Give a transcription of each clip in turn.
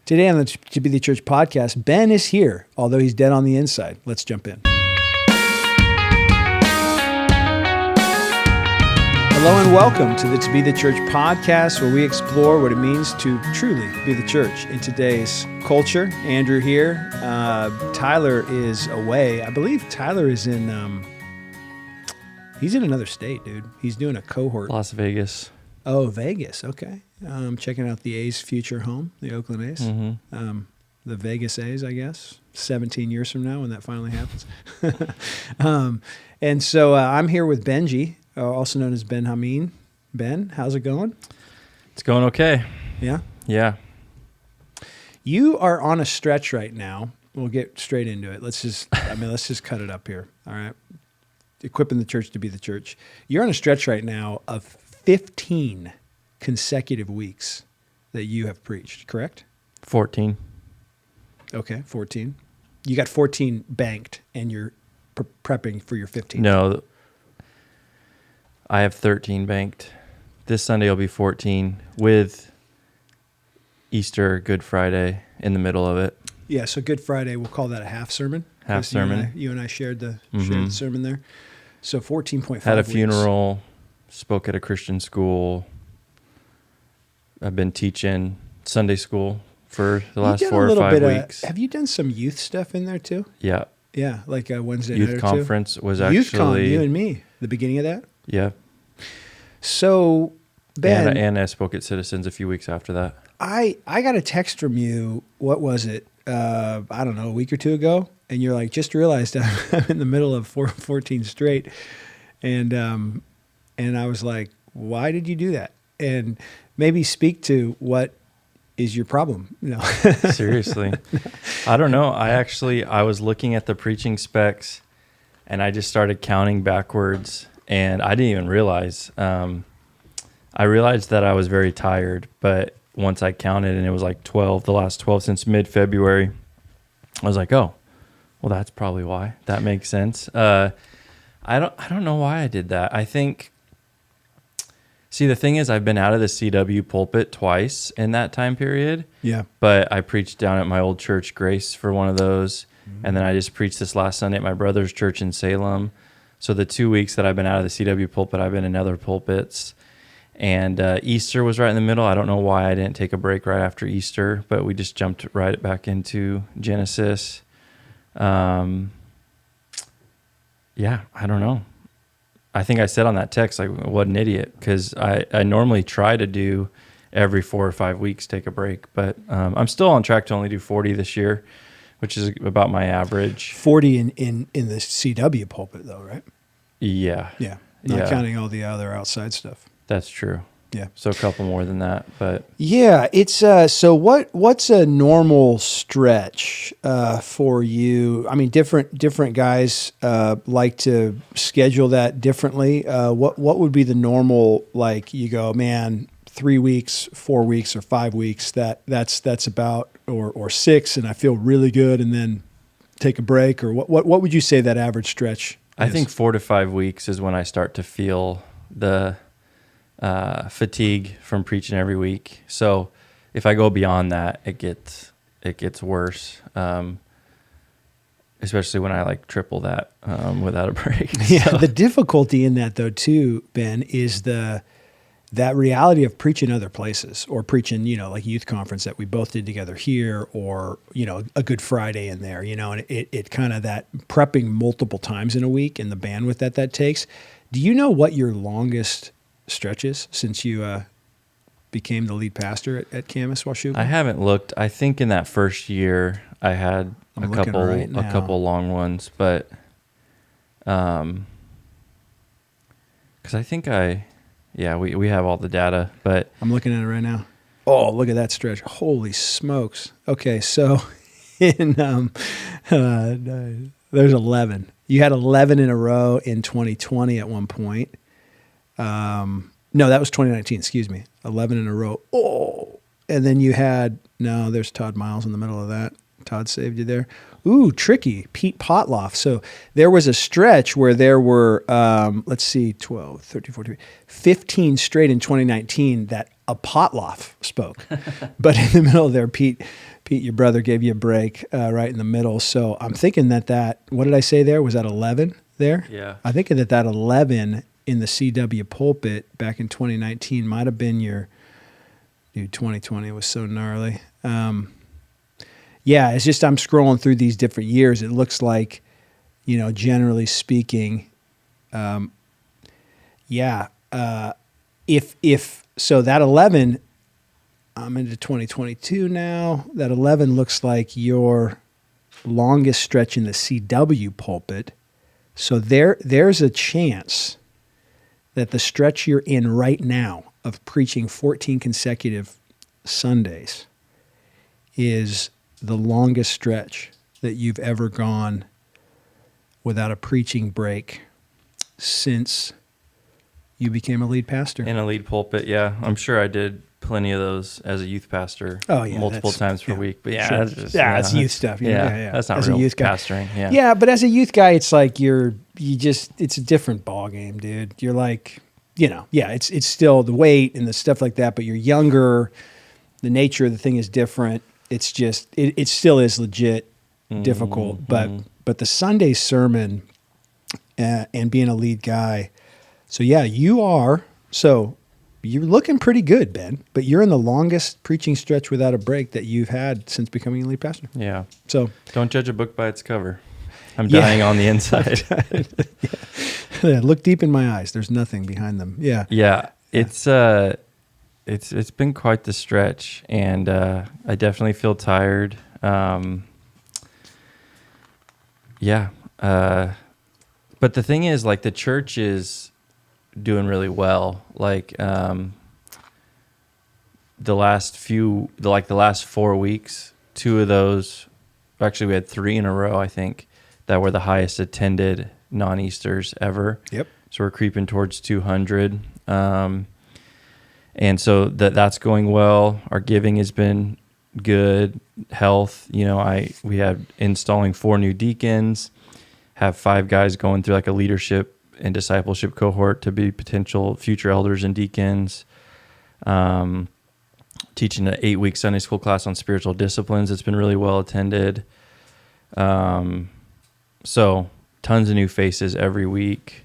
Today on the To Be the Church podcast, Ben is here, although he's dead on the inside. Let's jump in. Hello and welcome to the To Be the Church podcast, where we explore what it means to truly be the church in today's culture. Andrew here. Tyler is away. I believe Tyler is in, he's in another state, dude. He's doing a cohort. Las Vegas. Oh, Vegas. Okay. Checking out the A's future home, the Oakland A's. Mm-hmm. The Vegas A's, I guess, 17 years from now when that finally happens. And so I'm here with Benji, also known as Ben Hameen. Ben, how's it going? It's going okay. Yeah? Yeah. You are on a stretch right now. We'll get straight into it. Let's just cut it up here. All right. Equipping the church to be the church. You're on a stretch right now of 15 consecutive weeks that you have preached, correct? 14. Okay, 14. You got 14 banked, and you're prepping for your 15th. No, I have 13 banked. This Sunday will be 14 with Easter, Good Friday in the middle of it. Yeah, so Good Friday, we'll call that a half sermon. Half sermon. You and I shared the sermon there. So 14.5 Had a weeks. funeral, spoke at a Christian school. I've been teaching Sunday school for the last 4 or 5 weeks. Have you done some youth stuff in there too? Yeah. Yeah, like a Wednesday night or Youth two? conference was actually... Youth Con, you and me, the beginning of that? Yeah. So, Ben... And I spoke at Citizens a few weeks after that. I got a text from you, what was it? I don't know, a week or two ago, and you're like, just realized I'm in the middle of 14 straight, and I was like, why did you do that? And maybe speak to what is your problem. No. Seriously. I don't know. I was looking at the preaching specs, and I just started counting backwards, and I didn't even realize. I realized that I was very tired, but once I counted and it was like 12, the last 12 since mid-February, I was like, oh, well, that's probably why. That makes sense. I don't know why I did that. I think, see, the thing is, I've been out of the CW pulpit twice in that time period. Yeah. But I preached down at my old church, Grace, for one of those. Mm-hmm. And then I just preached this last Sunday at my brother's church in Salem. So the 2 weeks that I've been out of the CW pulpit, I've been in other pulpits. And Easter was right in the middle. I don't know why I didn't take a break right after Easter, but we just jumped right back into Genesis. Yeah, I don't know. I think I said on that text, like, what an idiot, because I normally try to do every 4 or 5 weeks, take a break. But I'm still on track to only do 40 this year, which is about my average. 40 in the CW pulpit, though, right? Yeah. Yeah. Not counting all the other outside stuff. That's true. Yeah. So a couple more than that, but yeah, it's so what's a normal stretch for you? I mean, different guys like to schedule that differently. What would be the normal, like, you go, man, 3 weeks, 4 weeks, or 5 weeks, that's about, or 6, and I feel really good, and then take a break, or what would you say that average stretch is? I think 4 to 5 weeks is when I start to feel the fatigue from preaching every week. So if I go beyond that, it gets worse. Especially when I like triple that without a break. Yeah. So. The difficulty in that, though, too, Ben, is that reality of preaching other places, or preaching, like youth conference that we both did together here, or, a Good Friday in there, and it kind of that prepping multiple times in a week and the bandwidth that takes. Do you know what your longest stretches since you became the lead pastor at Camas Washougal? I haven't looked. I think in that first year I had a couple long ones, but because I think we have all the data, but I'm looking at it right now. Oh, look at that stretch! Holy smokes! Okay, so in there's 11. You had 11 in a row in 2020 at one point. No, that was 2019, excuse me. 11 in a row. Oh, and then you had, there's Todd Miles in the middle of that. Todd saved you there. Ooh, tricky. Pete Potloff. So there was a stretch where there were, 12, 13, 14, 15 straight in 2019 that a Potloff spoke. But in the middle there, Pete Pete, your brother gave you a break right in the middle. So I'm thinking that what did I say there? Was that 11 there? Yeah. I'm thinking that 11 in the CW pulpit back in 2019 might have been your, dude, 2020 was so gnarly. Yeah, it's just I'm scrolling through these different years. It looks like, generally speaking, if so that 11, I'm into 2022 now. That 11 looks like your longest stretch in the CW pulpit. So there's a chance that the stretch you're in right now of preaching 14 consecutive Sundays is the longest stretch that you've ever gone without a preaching break since you became a lead pastor. In a lead pulpit, yeah. I'm sure I did plenty of those as a youth pastor. Oh, yeah, multiple times per week. But yeah, sure. that's just, it's youth stuff. Yeah, that's not as real a youth guy. pastoring. Yeah. Yeah, but as a youth guy, it's like it's a different ball game, dude. You're like, it's still the weight and the stuff like that, but you're younger. The nature of the thing is different. It's just, it still is legit difficult, but the Sunday sermon and being a lead guy. So yeah, you're looking pretty good, Ben, but you're in the longest preaching stretch without a break that you've had since becoming a lead pastor. Yeah. So don't judge a book by its cover. I'm dying on the inside. Yeah, look deep in my eyes. There's nothing behind them. Yeah. Yeah. It's been quite the stretch, and I definitely feel tired. But the thing is, like, the church is doing really well. Like, the last 4 weeks, 2 of those, actually we had 3 in a row, I think, that were the highest attended non-Easters ever. Yep. So we're creeping towards 200. And so that's going well. Our giving has been good. Health, we had installing 4 new deacons, have 5 guys going through like a leadership and discipleship cohort to be potential future elders and deacons. Teaching an 8-week Sunday school class on spiritual disciplines. It's been really well attended. So tons of new faces every week.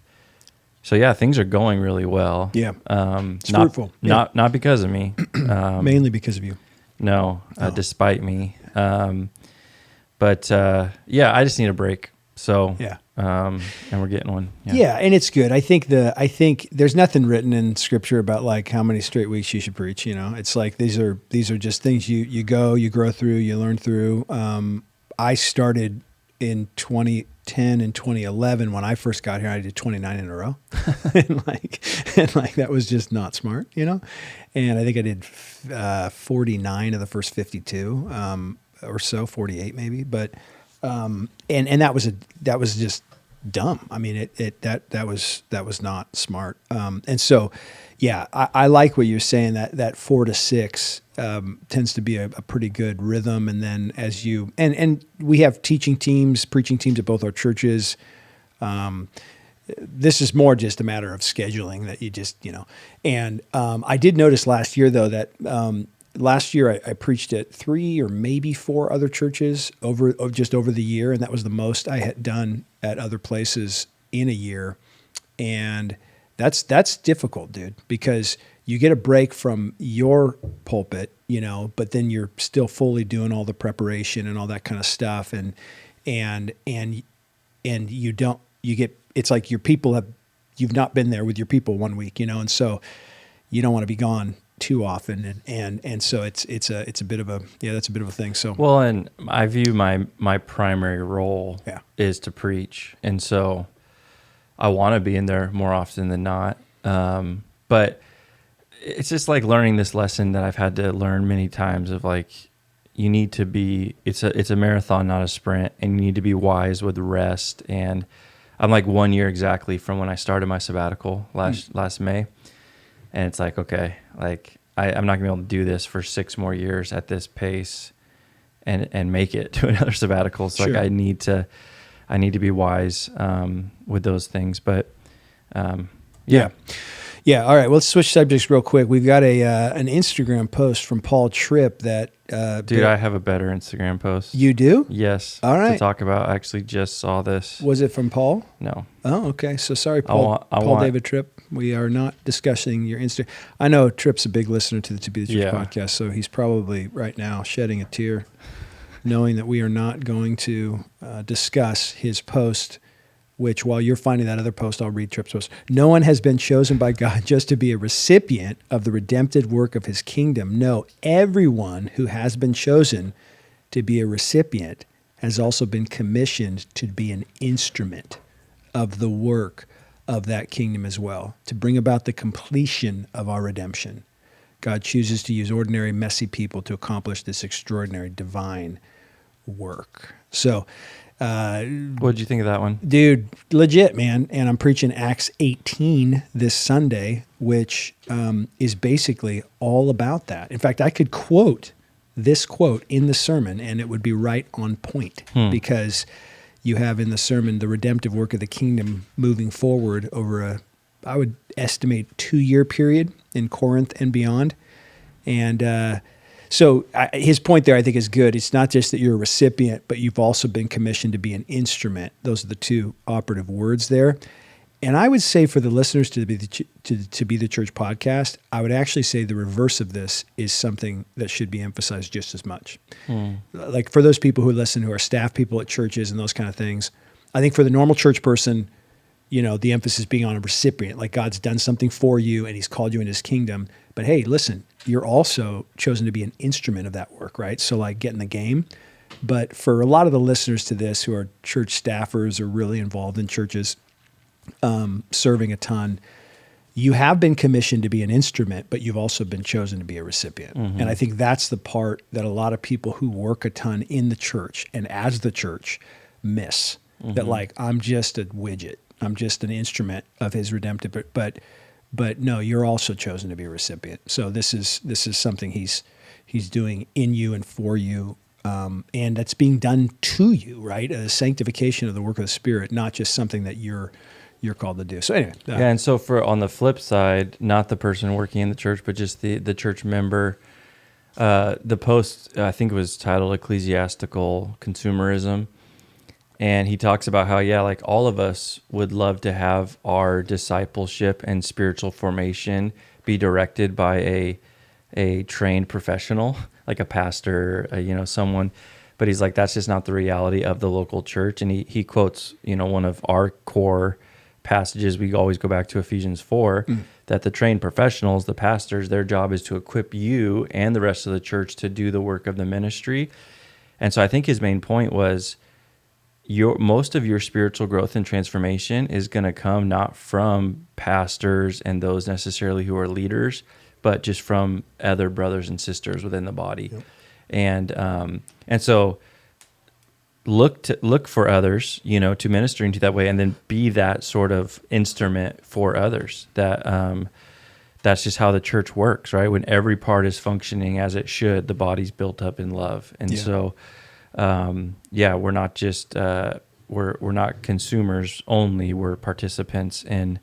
So yeah, things are going really well. Yeah. It's not fruitful. Not because of me. Mainly because of you. No, despite me. But I just need a break. So yeah. And we're getting one. Yeah, and it's good. I think there's nothing written in Scripture about like how many straight weeks you should preach. It's like these are just things you grow through, you learn through. I started in 2010 and 2011 when I first got here. I did 29 in a row, and that was just not smart, And I think I did 49 of the first 52 or so, 48 maybe, but. And that was just dumb. I mean, that was not smart. And so, yeah, I like what you're saying, that 4 to 6 tends to be a pretty good rhythm. And then as you, and we have teaching teams, preaching teams at both our churches. This is more just a matter of scheduling that you just, and I did notice last year though, that, last year, I preached at 3 or maybe 4 other churches over the year, and that was the most I had done at other places in a year. And that's difficult, dude, because you get a break from your pulpit, but then you're still fully doing all the preparation and all that kind of stuff, and it's like you've not been there with your people 1 week, and so you don't want to be gone too often, and so it's a bit of a that's a bit of a thing. So well, and I view my primary role is to preach, and so I want to be in there more often than not. But it's just like learning this lesson that I've had to learn many times of like you need to be it's a marathon, not a sprint, and you need to be wise with rest. And I'm like 1 year exactly from when I started my sabbatical last May. And it's like, okay, like I'm not gonna be able to do this for 6 more years at this pace and make it to another sabbatical. So sure. Like I need to be wise with those things. But yeah. Yeah. All right. Well, let's switch subjects real quick. We've got an Instagram post from Paul Tripp that. Dude, I have a better Instagram post. You do? Yes. All right. To talk about. I actually just saw this. Was it from Paul? No. Oh, okay. So sorry, Paul. David Tripp. We are not discussing your Insta. I know Tripp's a big listener to the To Be the Church podcast, so he's probably right now shedding a tear, knowing that we are not going to discuss his post. Which, while you're finding that other post, I'll read Tripp's post. No one has been chosen by God just to be a recipient of the redemptive work of his kingdom. No, everyone who has been chosen to be a recipient has also been commissioned to be an instrument of the work of that kingdom as well, to bring about the completion of our redemption. God chooses to use ordinary, messy people to accomplish this extraordinary divine work. So, what'd you think of that one? Dude, legit, man. And I'm preaching Acts 18 this Sunday, which is basically all about that. In fact, I could quote this quote in the sermon, and it would be right on point because you have in the sermon the redemptive work of the kingdom moving forward over I would estimate 2-year period in Corinth and beyond. And so his point there, I think, is good. It's not just that you're a recipient, but you've also been commissioned to be an instrument. Those are the two operative words there. And I would say for the listeners to be the Church podcast, I would actually say the reverse of this is something that should be emphasized just as much. Like for those people who listen, who are staff people at churches and those kind of things, I think for the normal church person, the emphasis being on a recipient, like God's done something for you and he's called you into his kingdom. But hey, listen, you're also chosen to be an instrument of that work, right? So like get in the game. But for a lot of the listeners to this who are church staffers or really involved in churches, serving a ton, you have been commissioned to be an instrument, but you've also been chosen to be a recipient. And I think that's the part that a lot of people who work a ton in the church and as the church miss. That like, I'm just a widget. I'm just an instrument of his redemptive, but no, you're also chosen to be a recipient. So this is something he's doing in you and for you, and that's being done to you, right? A sanctification of the work of the Spirit, not just something that you're called to do. So anyway, yeah. And so for on the flip side, not the person working in the church, but just the church member. The post I think it was titled "Ecclesiastical Consumerism." And he talks about how, like all of us would love to have our discipleship and spiritual formation be directed by a trained professional, like a pastor, someone. But he's like, that's just not the reality of the local church. And he quotes, one of our core passages. We always go back to Ephesians 4, that the trained professionals, the pastors, their job is to equip you and the rest of the church to do the work of the ministry. And so I think his main point was, most of your spiritual growth and transformation is going to come not from pastors and those necessarily who are leaders, but just from other brothers and sisters within the body. Yep. And so look for others, to minister into that way, and then be that sort of instrument for others. That's just how the church works, right? When every part is functioning as it should, the body's built up in love. And so we're not just we're not consumers only. We're participants in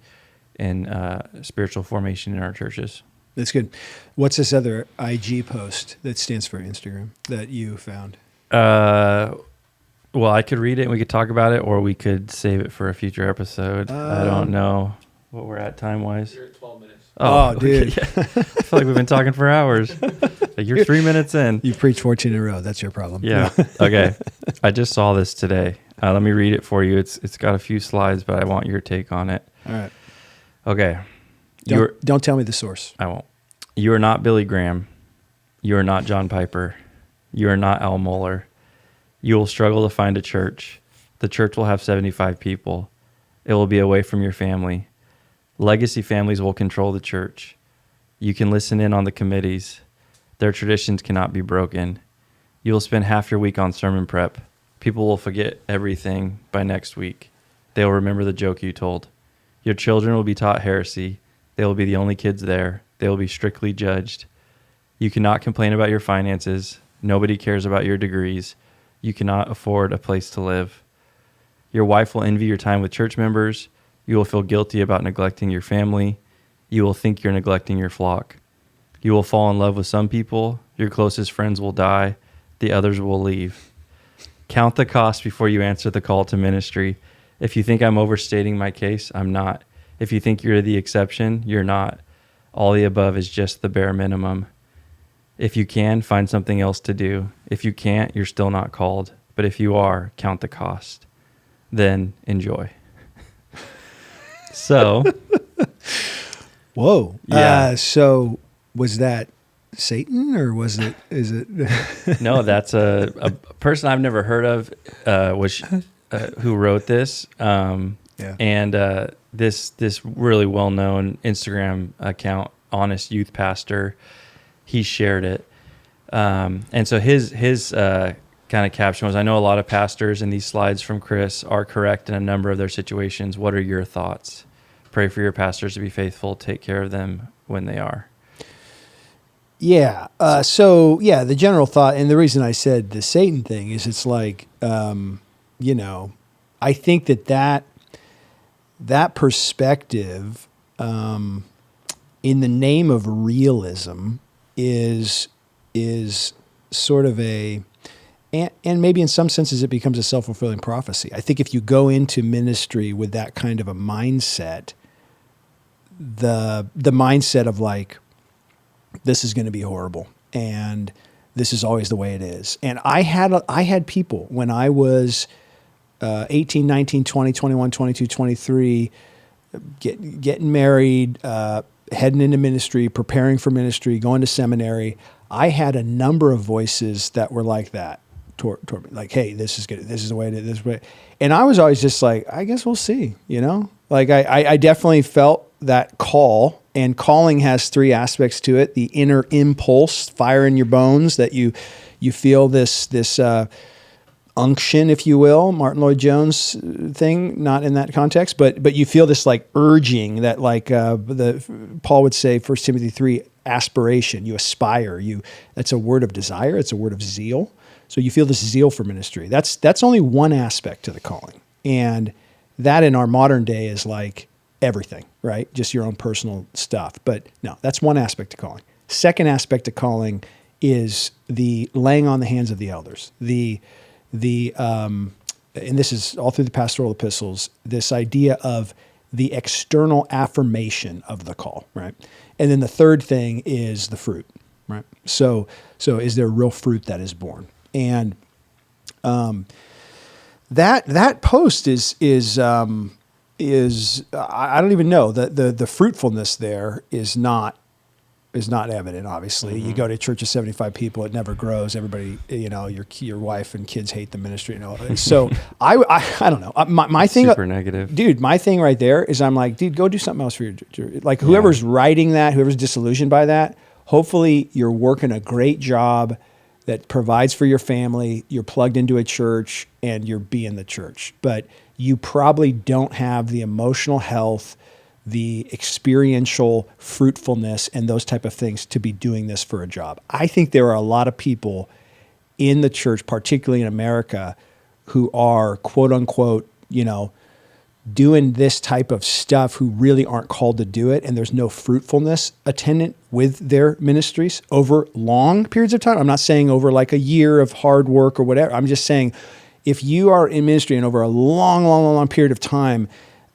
spiritual formation in our churches. That's good. What's this other IG post that stands for Instagram that you found? Well, I could read it and we could talk about it, or we could save it for a future episode. I don't know what we're at time-wise. You're at 12 minutes. Oh, dude. Okay, yeah. I feel like we've been talking for hours. Like you're 3 minutes in. You preached 14 in a row. That's your problem. Yeah. Okay. I just saw this today. Let me read it for you. It's got a few slides, but I want your take on it. All right. Okay. Don't tell me the source. I won't. You are not Billy Graham. You are not John Piper. You are not Al Mohler. You will struggle to find a church. The church will have 75 people. It will be away from your family. Legacy families will control the church. You can listen in on the committees. Their traditions cannot be broken. You will spend half your week on sermon prep. People will forget everything by next week. They will remember the joke you told. Your children will be taught heresy. They will be the only kids there. They will be strictly judged. You cannot complain about your finances. Nobody cares about your degrees. You cannot afford a place to live. Your wife will envy your time with church members. You will feel guilty about neglecting your family. You will think you're neglecting your flock. You will fall in love with some people. Your closest friends will die. The others will leave. Count the cost before you answer the call to ministry. If you think I'm overstating my case, I'm not. If you think you're the exception, you're not. All the above is just the bare minimum. If you can, find something else to do. If you can't, you're still not called. But if you are, count the cost. Then enjoy. So, whoa. Yeah. So was that Satan or is it? no, that's a person I've never heard of, who wrote this. Yeah. And this really well-known Instagram account, Honest Youth Pastor, he shared it. And so his kind of caption was, I know a lot of pastors, and these slides from Chris are correct in a number of their situations. What are your thoughts? Pray for your pastors to be faithful. Take care of them when they are. Yeah. The general thought, and the reason I said the Satan thing is it's like, I think that perspective, in the name of realism, is sort of and maybe in some senses it becomes a self-fulfilling prophecy. I think if you go into ministry with that kind of a mindset, the mindset of like, this is going to be horrible and this is always the way it is. And I had people when I was 18, 19, 20, 21, 22, 23, getting married, heading into ministry, preparing for ministry, going to seminary. I had a number of voices that were like that toward me, like, hey, this is good. This is the way it is. This way. And I was always just like, I guess we'll see, like I definitely felt that call, and calling has three aspects to it. The inner impulse, fire in your bones, that you feel this unction, if you will, Martin Lloyd-Jones thing, not in that context, but you feel this like urging that like Paul would say, 1 Timothy 3, aspiration. You aspire. That's a word of desire. It's a word of zeal. So you feel this zeal for ministry. That's only one aspect to the calling, and that in our modern day is like everything, right? Just your own personal stuff. But no, that's one aspect of calling. Second aspect of calling is the laying on the hands of the elders. And this is all through the pastoral epistles, this idea of the external affirmation of the call, right? And then the third thing is the fruit, right? So is there real fruit that is born? And that post is I don't even know, the fruitfulness there is not evident. Obviously, you go to a church of 75 people, it never grows. Everybody, your wife and kids hate the ministry. So I don't know. My thing, super negative, dude. My thing right there is I'm like, dude, go do something else for your like whoever's writing that, whoever's disillusioned by that. Hopefully, you're working a great job that provides for your family. You're plugged into a church and you're being the church, but you probably don't have the emotional health, the experiential fruitfulness, and those type of things to be doing this for a job. I think there are a lot of people in the church, particularly in America, who are quote unquote, doing this type of stuff who really aren't called to do it. And there's no fruitfulness attendant with their ministries over long periods of time. I'm not saying over like a year of hard work or whatever. I'm just saying if you are in ministry and over a long period of time,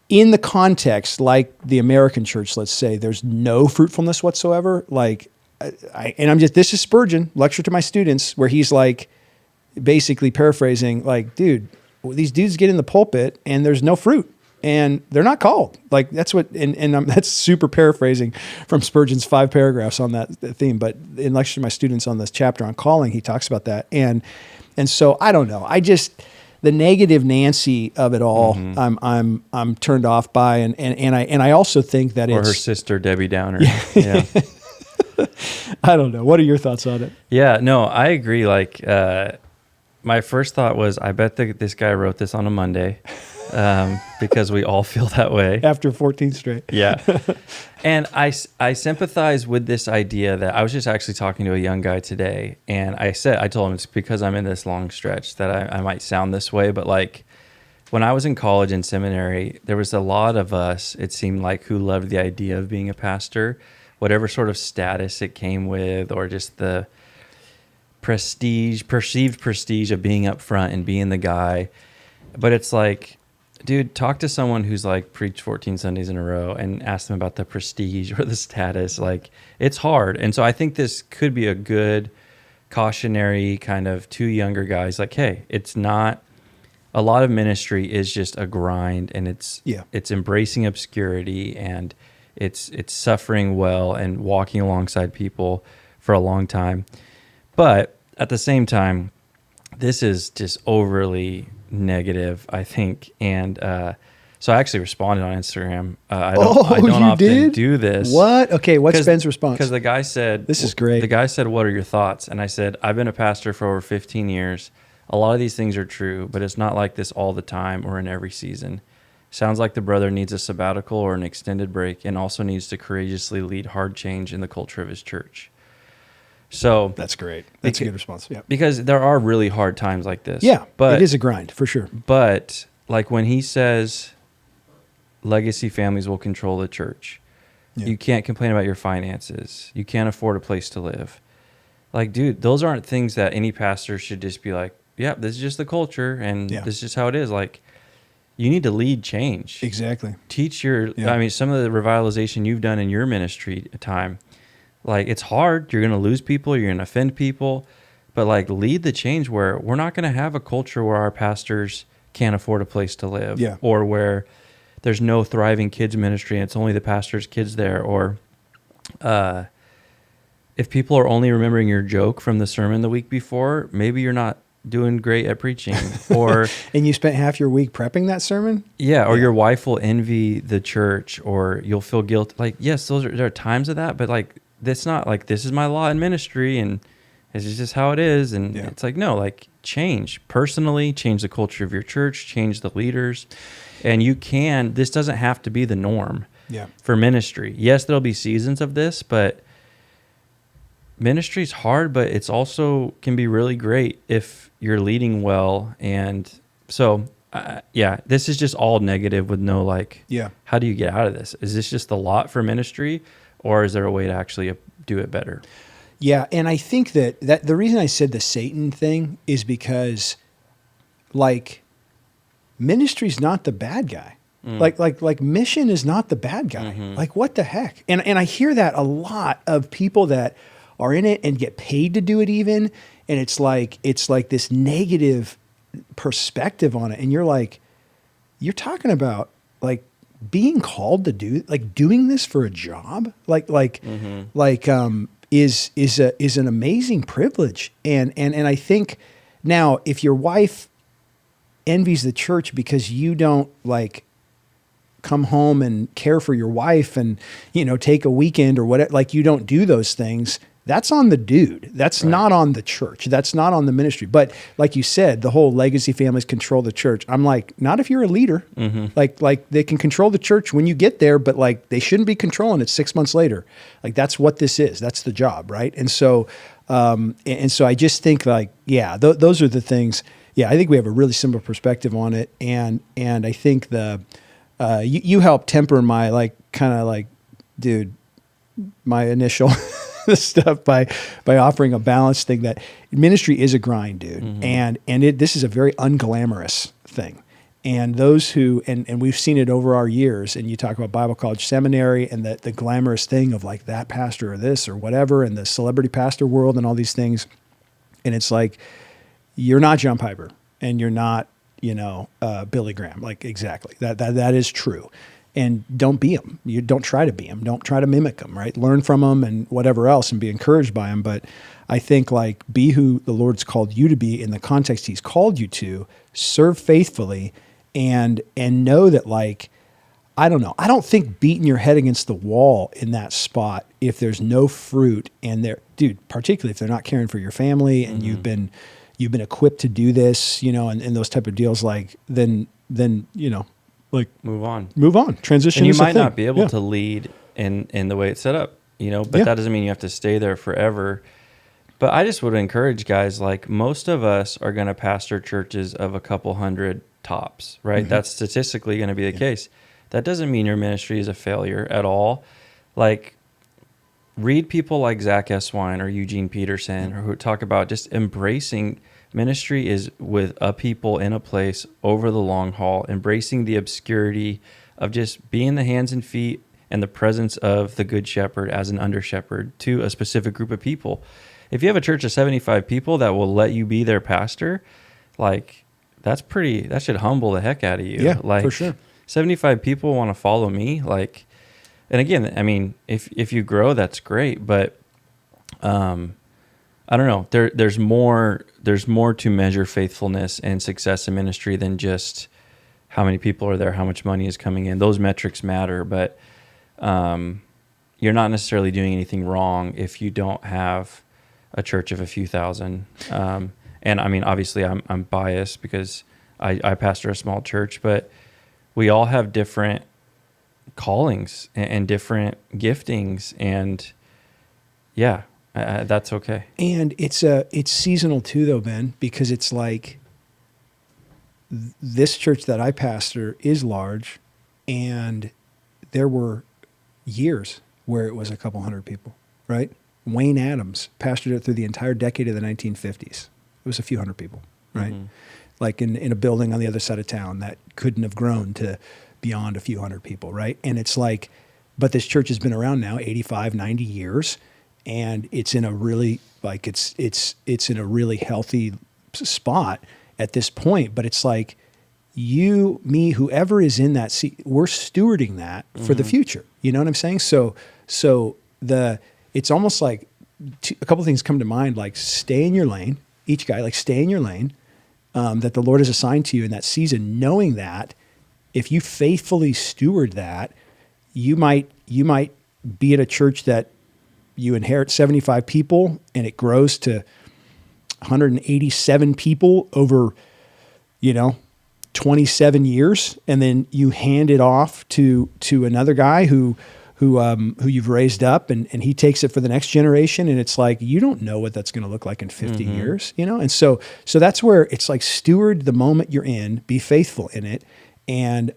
in the context, like the American church, let's say, there's no fruitfulness whatsoever. Like, this is Spurgeon, lecture to my students, where he's like, basically paraphrasing, like, dude, these dudes get in the pulpit and there's no fruit and they're not called. Like that's what, and that's super paraphrasing from Spurgeon's 5 paragraphs on that theme. But in lecture to my students on this chapter on calling, he talks about that. And so I don't know. The negative Nancy of it all, I'm turned off by, and I also think that it's her sister Debbie Downer. Yeah. I don't know. What are your thoughts on it? Yeah, no, I agree. Like, my first thought was, I bet this guy wrote this on a Monday, because we all feel that way after 14 straight. Yeah, and I sympathize with this idea that I was just actually talking to a young guy today, and I told him it's because I'm in this long stretch that I might sound this way, but like when I was in college and seminary, there was a lot of us, it seemed like, who loved the idea of being a pastor, whatever sort of status it came with, or just the perceived prestige of being up front and being the guy. But it's like, dude, talk to someone who's like preached 14 Sundays in a row and ask them about the prestige or the status. Like, it's hard. And so I think this could be a good cautionary kind of to younger guys. Like, hey, it's not, a lot of ministry is just a grind, and it's embracing obscurity, and it's suffering well and walking alongside people for a long time. But at the same time, this is just overly negative, I think. And so I actually responded on Instagram. I don't often do this. What? Okay, what's Ben's response? Because the guy said, this is great. The guy said, what are your thoughts? And I said, I've been a pastor for over 15 years. A lot of these things are true, but it's not like this all the time or in every season. Sounds like the brother needs a sabbatical or an extended break, and also needs to courageously lead hard change in the culture of his church. So that's great. That's a good response. Yeah. Because there are really hard times like this. Yeah, but it is a grind for sure. But like when he says legacy families will control the church, you can't complain about your finances. You can't afford a place to live. Like, dude, those aren't things that any pastor should just be like, yeah, this is just the culture, and this is just how it is. Like, you need to lead change. Exactly. Teach your, I mean, some of the revitalization you've done in your ministry time, like, it's hard. You're going to lose people. You're going to offend people. But, like, lead the change where we're not going to have a culture where our pastors can't afford a place to live. Yeah. Or where there's no thriving kids ministry and it's only the pastor's kids there. Or if people are only remembering your joke from the sermon the week before, maybe you're not doing great at preaching. Or and you spent half your week prepping that sermon? Yeah, or your wife will envy the church, or you'll feel guilt. Like, yes, there are times of that, but like, that's not like, this is my lot in ministry and this is just how it is. And it's like, no, like, change personally, change the culture of your church, change the leaders. And this doesn't have to be the norm for ministry. Yes, there'll be seasons of this, but ministry's hard, but it's also can be really great if you're leading well. And so, this is just all negative with no, like, how do you get out of this? Is this just a lot for ministry, or is there a way to actually do it better? Yeah, and I think that the reason I said the Satan thing is because, like, ministry's not the bad guy. Like mission is not the bad guy. Like, what the heck? And I hear that a lot of people that are in it and get paid to do it even. And it's like this negative perspective on it. And you're like, you're talking about like being called to doing this for a job, is an amazing privilege. And I think now if your wife envies the church because you don't like come home and care for your wife and, take a weekend or whatever, like you don't do those things, that's on the dude. That's not on the church. That's not on the ministry. But like you said, the whole legacy families control the church. I'm like, not if you're a leader. Like they can control the church when you get there, but like they shouldn't be controlling it 6 months later. Like that's what this is. That's the job, right? And so, I just think like, those are the things. Yeah, I think we have a really similar perspective on it, and I think you help temper my like kind of like, dude, my initial stuff by offering a balanced thing that ministry is a grind, dude, and this is a very unglamorous thing, and those who and we've seen it over our years. And you talk about Bible college, seminary, and the glamorous thing of like that pastor or this or whatever, and the celebrity pastor world and all these things, and it's like, you're not John Piper and you're not, Billy Graham. Like, exactly. That is true. And don't be them. You don't try to be them. Don't try to mimic them, right? Learn from them and whatever else and be encouraged by them. But I think like be who the Lord's called you to be in the context he's called you to, serve faithfully and know that like, I don't know. I don't think beating your head against the wall in that spot, if there's no fruit and particularly if they're not caring for your family and you've been equipped to do this, and those type of deals, like then, like move on, transition. And you might not be able to lead in the way it's set up, but that doesn't mean you have to stay there forever. But I just would encourage guys, like most of us are going to pastor churches of a couple hundred tops, right? That's statistically going to be the case. That doesn't mean your ministry is a failure at all. Like, read people like Zach Eswine or Eugene Peterson, or who talk about just embracing ministry is with a people in a place over the long haul, embracing the obscurity of just being the hands and feet and the presence of the good shepherd as an under shepherd to a specific group of people. If you have a church of 75 people that will let you be their pastor, like, that should humble the heck out of you. Yeah, like, for sure. 75 people want to follow me. Like, and again, I mean, if you grow, that's great, but I don't know. There's more to measure faithfulness and success in ministry than just how many people are there, how much money is coming in. Those metrics matter, but you're not necessarily doing anything wrong if you don't have a church of a few thousand. And I mean, obviously, I'm biased because I pastor a small church, but we all have different callings and different giftings, and yeah, that's okay. And it's seasonal too, though, Ben, because it's like this church that I pastor is large, and there were years where it was a couple hundred people, right? Wayne Adams pastored it through the entire decade of the 1950s. It was a few hundred people, right? Mm-hmm. Like in a building on the other side of town that couldn't have grown to beyond a few hundred people, right? And it's like, but this church has been around now 85, 90 years, and it's in a really, like, it's in a really healthy spot at this point. But it's like, you, me, whoever is in that seat, we're stewarding that for the future. You know what I'm saying? So it's almost like a couple of things come to mind, like stay in your lane, each guy, like stay in your lane, that the Lord has assigned to you in that season, knowing that if you faithfully steward that, you might be at a church that you inherit 75 people and it grows to 187 people over, 27 years. And then you hand it off to another guy who you've raised up, and he takes it for the next generation. And it's like, you don't know what that's going to look like in 50 years, And so that's where it's like, steward the moment you're in, be faithful in it. And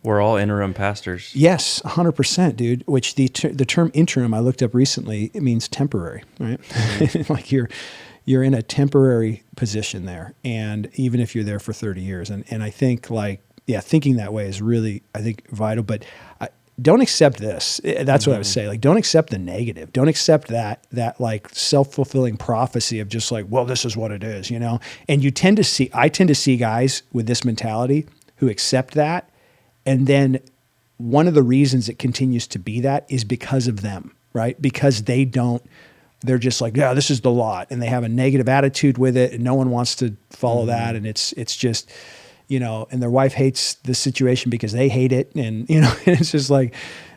we're all interim pastors. Yes, 100%, dude. Which the term interim I looked up recently, it means temporary, right? Mm-hmm. Like you're in a temporary position there, and even if you're there for 30 years, and I think thinking that way is really, I think, vital. But don't accept this. That's what I would say. Like, don't accept the negative. Don't accept that like self-fulfilling prophecy of just like, well, this is what it is, And I tend to see guys with this mentality who accept that. And then one of the reasons it continues to be that is because of them, right? Because they're just like, yeah, this is the lot. And they have a negative attitude with it, and no one wants to follow that. And it's just, and their wife hates the situation because they hate it. And, it's just like,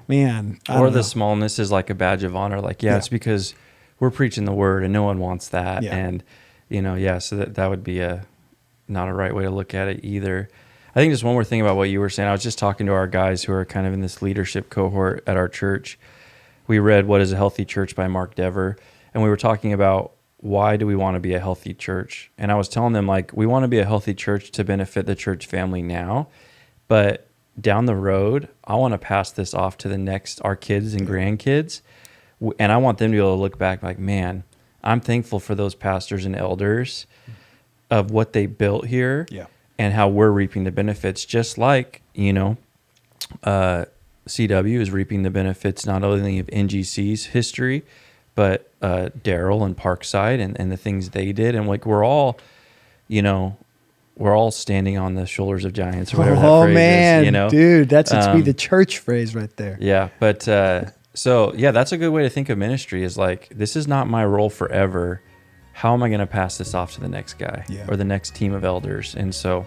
man. Or the smallness is like a badge of honor. Like, it's because we're preaching the word and no one wants that. Yeah. And, so that would be not a right way to look at it either. I think just one more thing about what you were saying. I was just talking to our guys who are kind of in this leadership cohort at our church. We read What is a Healthy Church by Mark Dever, and we were talking about why do we want to be a healthy church? And I was telling them, like, we want to be a healthy church to benefit the church family now, but down the road, I want to pass this off to our kids and grandkids, and I want them to be able to look back like, man, I'm thankful for those pastors and elders of what they built here. Yeah. And how we're reaping the benefits, just like, CW is reaping the benefits not only of NGC's history, but Daryl and Parkside and the things they did. And like, we're all standing on the shoulders of giants, or whatever that phrase is, dude, that's to be the church phrase right there. Yeah. But so, that's a good way to think of ministry, is like, this is not my role forever. How am I going to pass this off to the next guy or the next team of elders? And so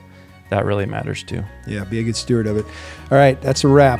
that really matters too. Yeah, be a good steward of it. All right, that's a wrap.